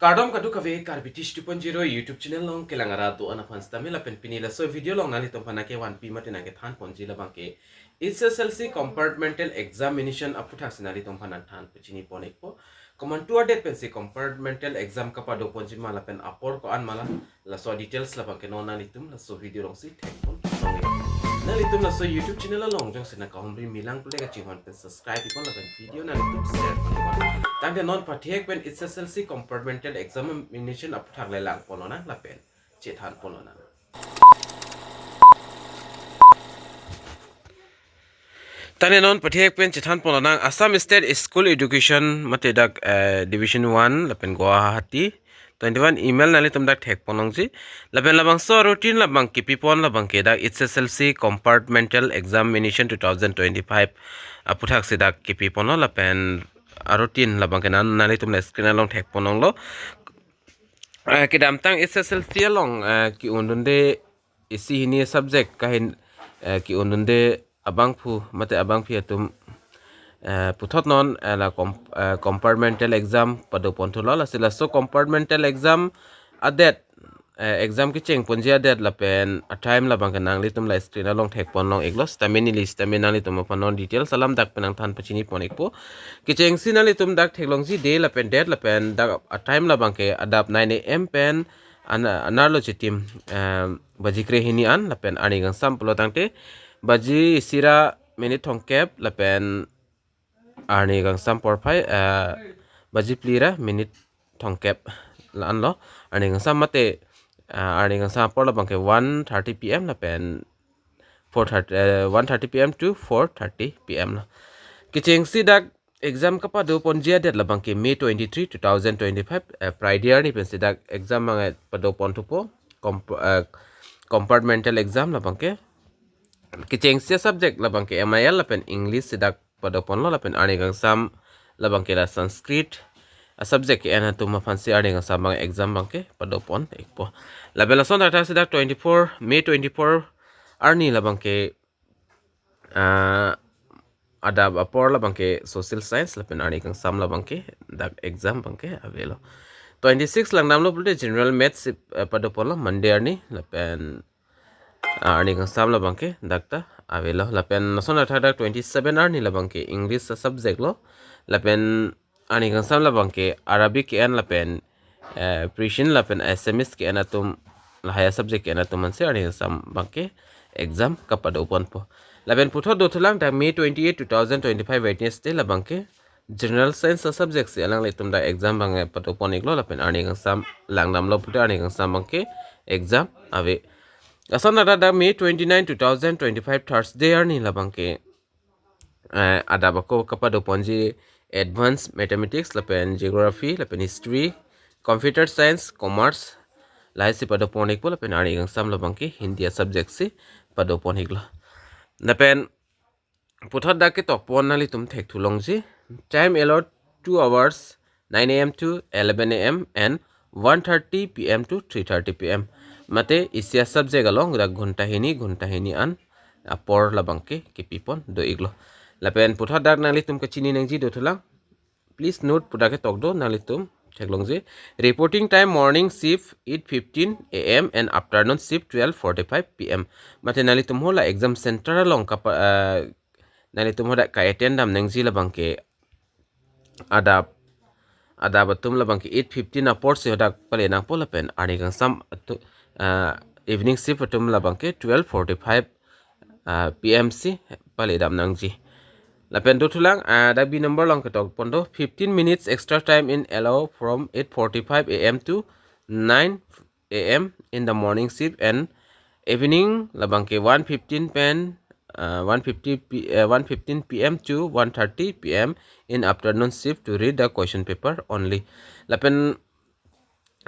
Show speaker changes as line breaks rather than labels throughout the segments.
Kardom kadu kave karbitish 2.0 YouTube channel long kelangara to ana fans tamila pen pinila so video long nali to panake 1p matina ke than ponji la banke SSLC compartmental examination aputhak sinali to panan than puchini ponekpo common to date pen se compartmental exam kapado ponji mala pen apor ko an mala la so details la banke no nali tum la so video long si tek pon nali tum la so YouTube channel long jong sina ka homri milang pule ka chihon pen subscribe ikon la pen video nali tum share pon tangde non pathek pen SSLC compartmental examination aputhak le lang ponona la pen chethan ponona tane non pathek pen chethan ponona Assam State School Education matedak Division 1 la pen Guwahati 21 email nali tum dak thek ponong ji laben labang so routine labang kipipon labang ke dak SSLC compartmental examination 2025 aputhak sidak kipipono lapen routine labang ke nan nali tum screen along thek ponong lo kidam tang SSLC along ki undunde isi hini subject kahin ki undunde abang phu mate abang phi atum puthot non la compartmental exam pado pontulo la sila so compartmental exam adet exam ki cheng ponjia det la pen a time la bang kanang litum la screen along thek pon long eglos tamini list tamina litum panon detail salam dak penang than pachini ponik po ki cheng sin litum dak thek long ji de la pen det la pen dak a time la bang ke adap 9 am pen anarlo chitim bajikre hini an la pen ani gang sam pulo tangte baji sira minute thongkep la pen ani gang sam por phai baji plira minute thongkep la an lo ani gang sam mate ani gang sam por la bang ke 1:30 pm la pen 1:30 pm to 4:30 pm la kicheng si dak exam kapa do ponjia det la bang ke May 23 2025 Friday ni pen si dak exam mang pado pon tu po compartmental exam la bang ke kicheng si subject la bang ke MIL la pen English si dak pada pon lo la pen ani gang sam la bang ke la Sanskrit a subject ke ana tuma fancy ani gang sam bang exam bang ke pada pon ekpo la bela son data si dak 24 May 24 arni la bang ke ada apor la bang ke social science la pen ani gang sam la bang ke dak exam bang ke avelo 26 lang nam lo pulte general maths pada pon lo Monday arni la pen ani kang sam la bangke dakta avelo lapen nason athada 27 arni la bangke English subject lo lapen ani kang sam la bangke Arabic and lapen Persian lapen SMS ke anatum lahaya subject ke anatum manse ani kang sam bangke exam kapada upon po lapen putho dotulang da May 28 2025 Wednesday la bangke general science subject se alang letum da exam bang pada upon iglo lapen ani kang sam lang nam lo puta ani kang sam bangke exam ave Asan ada May 29 2025 Thursday arni labang ke ada bako kapada ponji advanced mathematics lapen geography lapen history computer science commerce lai si pada ponik po lapen ani gang sam labang ke Hindi subject si pada ponik lo lapen puthot da ke tok pon nali tum thek thulong ji time allowed 2 hours 9 am to 11 am and 1:30 pm to 3:30 pm mate isya subject along da ghunta hini an apor labang ke pipon do iglo lapen puthot dak nali tum kachini nangji do thulang please note puda ke tok do nali tum theklong je reporting time morning shift 8:15 am and afternoon shift 12:45 pm mate nali tum hola exam center along ka nali tum hoda ka attendam nangji labang ke ada batum labang ke 8:15 apor se hoda pale nang pola pen ani gang sam evening shift atum labang ke 12:45 PMC pale dam nangji lapen do thulang da bi number long ke tok pondo 15 minutes extra time in allow from 8:45 am to 9 am in the morning shift and evening labang ke 1:15 pen 1:15 pm to 1:30 pm in afternoon shift to read the question paper only lapen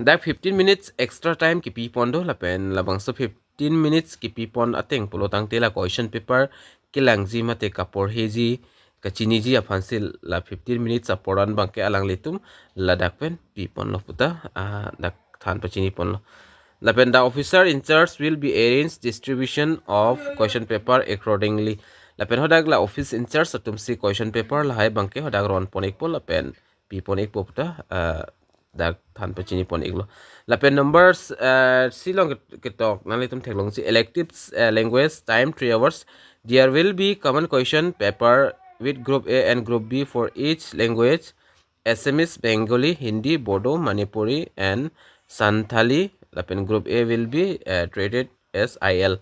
that 15 minutes extra time ki pi pondo lapen labang so 15 minutes ki pi pon ateng pulotang tela question paper kilangji mate kapor heji kachini ji afansil la 15 minutes aporan bangke alang letum ladak pen pi pon lo puta dak than pachini pon lo lapen the officer in charge will be arrange distribution of question paper accordingly lapen hodak la office in charge atum si question paper la hai bangke hodak ron ponik pol lapen pi ponik po puta dak than pa chini pon iglo la pen numbers silong ketok nali tum theklong si electives language time 3 hours. There will be common question paper with group A and group B for each language. Assamese, Bengali, Hindi, Bodo, Manipuri and Santhali. Lapen group A will be treated as IL.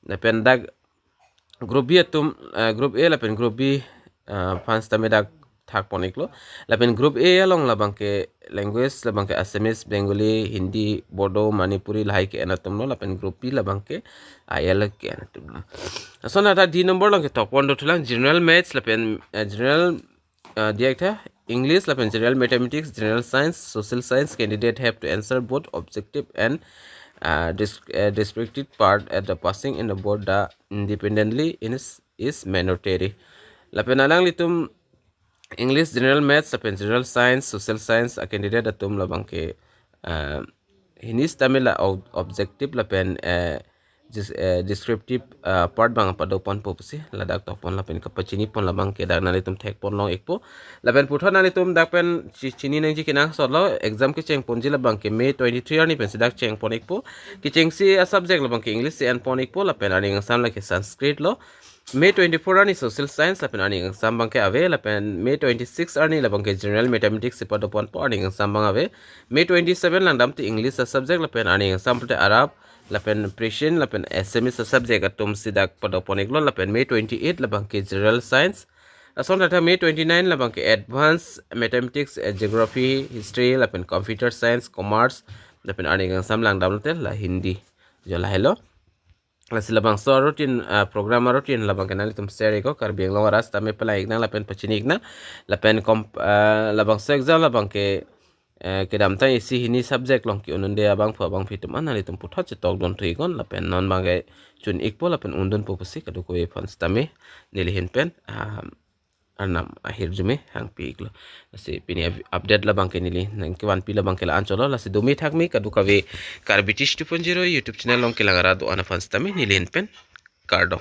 Lapen dak group B atum group A lapen group B fans tame dak thak poniklo. Lapen group A along labangke language labangke Assamese, Bengali, Hindi, Bodo, Manipuri lahai ke anatum lo. Lapen group B labangke IL ke anatum lo. So nata D number lang ke top 1 do tulang general maths lapen general dia English lapen general mathematics, general science, social science. Candidate have to answer both objective and descriptive part at the passing in the board the independently is mandatory. Lapen alang litum English general maths lapen general science, social science a candidate atum labangke hinis tamila objective lapen descriptive part bang pada pon po si ladak to pon lapen kapachini pon labang ke dak nali tum thek pon long ekpo lapen putho nali tum dak pen chini nang ji kina solo exam ke cheng pon ji labang ke May 23 ani pen sidak cheng pon ekpo ki cheng si subject labang ke English and pon ekpo lapen ani ngam la ke Sanskrit lo May 24 ani social science lapen ani ngam bang ke ave lapen May 26 ani labang ke general mathematics si pada pon po ani ngam bang ave May 27 lang dam ti English subject lapen ani ngam pute Arab lapen Persian lapen Assamese subject atum sidak pada poneglo lapen May 28 labang ke general science ason data May 29 labang ke advanced mathematics geography history lapen computer science commerce lapen ani gang samlang damte la Hindi jola hello la silabang so routine program routine labang kanali tum seri ko karbiang lo ras tame pala igna lapen pachinig na lapen labang so exam labang ke kedam ta isi hini subject long ki unun dia bang pha bang fitum an ali tum putha che tok don tri gon lapen non bang chun ikpo lapen undun pupusi kadu ko e fans tame nili hin pen anam akhir jume hang pi iklo si pini update la bang ke nili nang ki wan pi la bang ke la ancholo la si dumi thak mi kadu ka ve karbitish 2.0 youtube channel long ke la gara do ana fans tame nili hin pen kardo